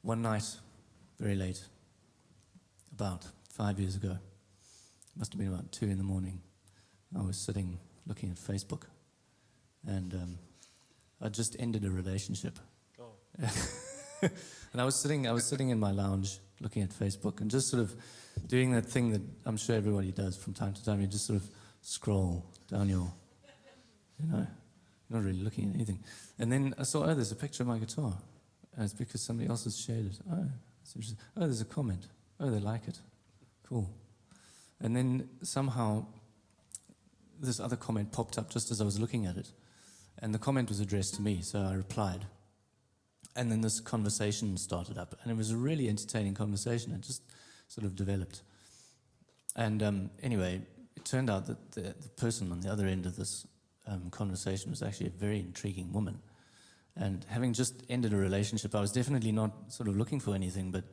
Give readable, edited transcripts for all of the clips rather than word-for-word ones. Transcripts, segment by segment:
one night, very late, about 5 years ago, must have been about 2 a.m, I was sitting looking at Facebook, and I just ended a relationship. Oh. And I was sitting in my lounge looking at Facebook and just sort of doing that thing that I'm sure everybody does from time to time. You just sort of scroll down your, not really looking at anything. And then I saw, there's a picture of my guitar. And it's because somebody else has shared it. Oh, it's interesting. Oh, there's a comment. Oh, they like it. Cool. And then somehow this other comment popped up just as I was looking at it. And the comment was addressed to me, so I replied. And then this conversation started up. And it was a really entertaining conversation. It just sort of developed. And anyway, it turned out that the person on the other end of this conversation was actually a very intriguing woman. And having just ended a relationship, I was definitely not sort of looking for anything, but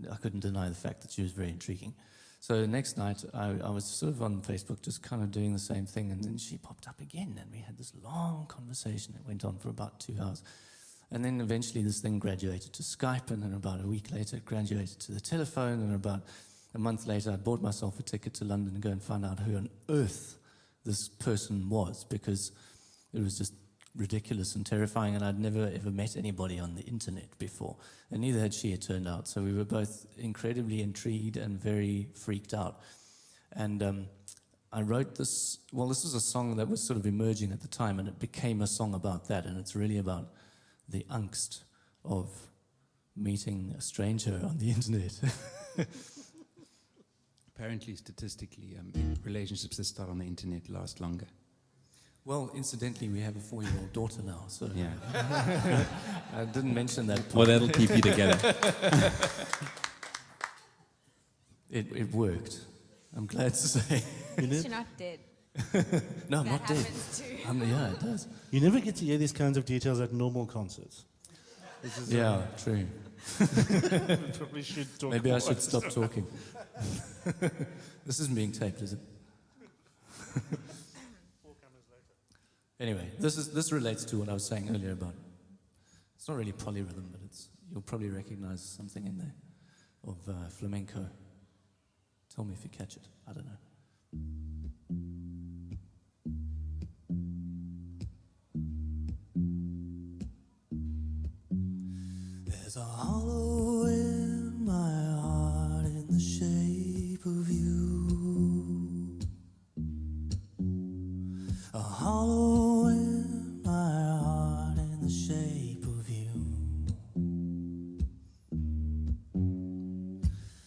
I couldn't deny the fact that she was very intriguing. So the next night, I was sort of on Facebook just kind of doing the same thing, and then she popped up again, and we had this long conversation that went on for about 2 hours. And then eventually this thing graduated to Skype, and then about a week later it graduated to the telephone, and about a month later I bought myself a ticket to London to go and find out who on earth this person was, because it was just ridiculous and terrifying, and I'd never ever met anybody on the internet before, and neither had she, it turned out. So we were both incredibly intrigued and very freaked out. And I wrote this, this was a song that was sort of emerging at the time, and it became a song about that, and it's really about the angst of meeting a stranger on the internet. Apparently, statistically, relationships that start on the internet last longer. Well, incidentally, we have a 4-year-old daughter now, so yeah. I didn't mention that part. Well, that'll keep you together. It worked, I'm glad to say. You're not dead. No, I'm That not dead. happens too. Yeah, it does. You never get to hear these kinds of details at normal concerts. This is, Yeah, true. probably should talk Maybe I more. should stop talking. This isn't being taped, is it? Anyway, this relates to what I was saying earlier about, it's not really polyrhythm, but you'll probably recognize something in there of flamenco. Tell me if you catch it. I don't know. There's a hollow in my heart in the shape of you. A hollow in my heart in the shape of you.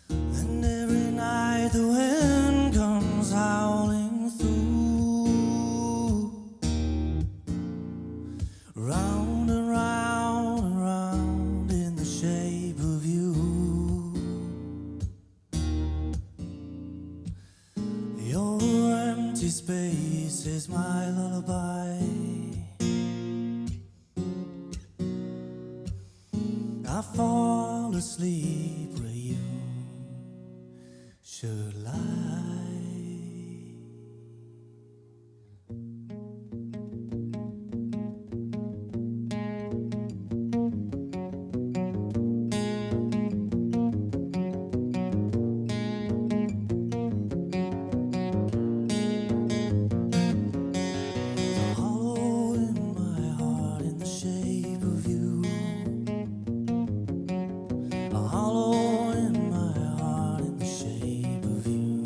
And every night the wind comes howling through, round and round and round in the shape of you. Your empty space is my lullaby. I fall asleep where you should lie. A hollow in my heart in the shape of you. A hollow in my heart in the shape of you.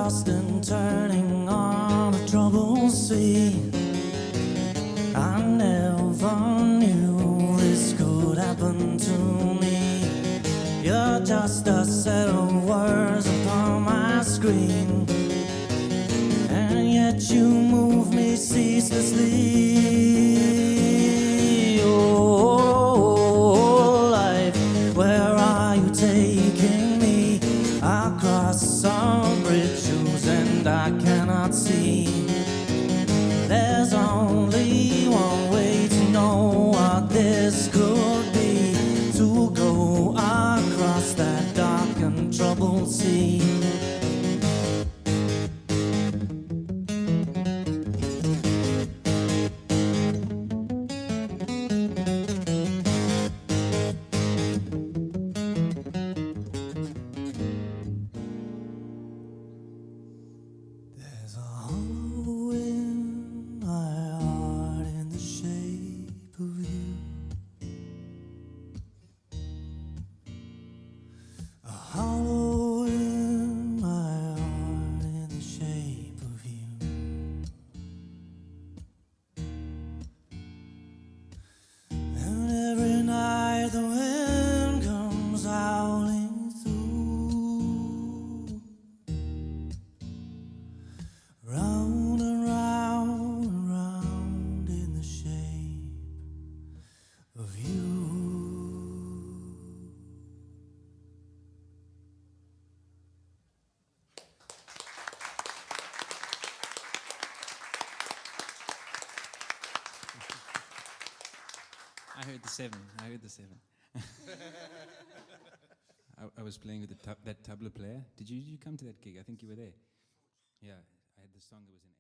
tossed and turning on a troubled sea. I never knew this could happen to me. You're just a set of words upon my screen, and yet you move me ceaselessly. Oh, life, where are you taking me? I cross some bridges and I cannot see. There's only one way to know what this could be, to go across that dark and troubled sea. There's a hollow in my heart in the shape of you. A hollow in my heart in the shape of you. And every night the wind comes howling through. Round and round and round in the shape of you. I heard the seven. I was playing with that tabla player. Did you come to that gig? I think you were there. Yeah, I had the song that was in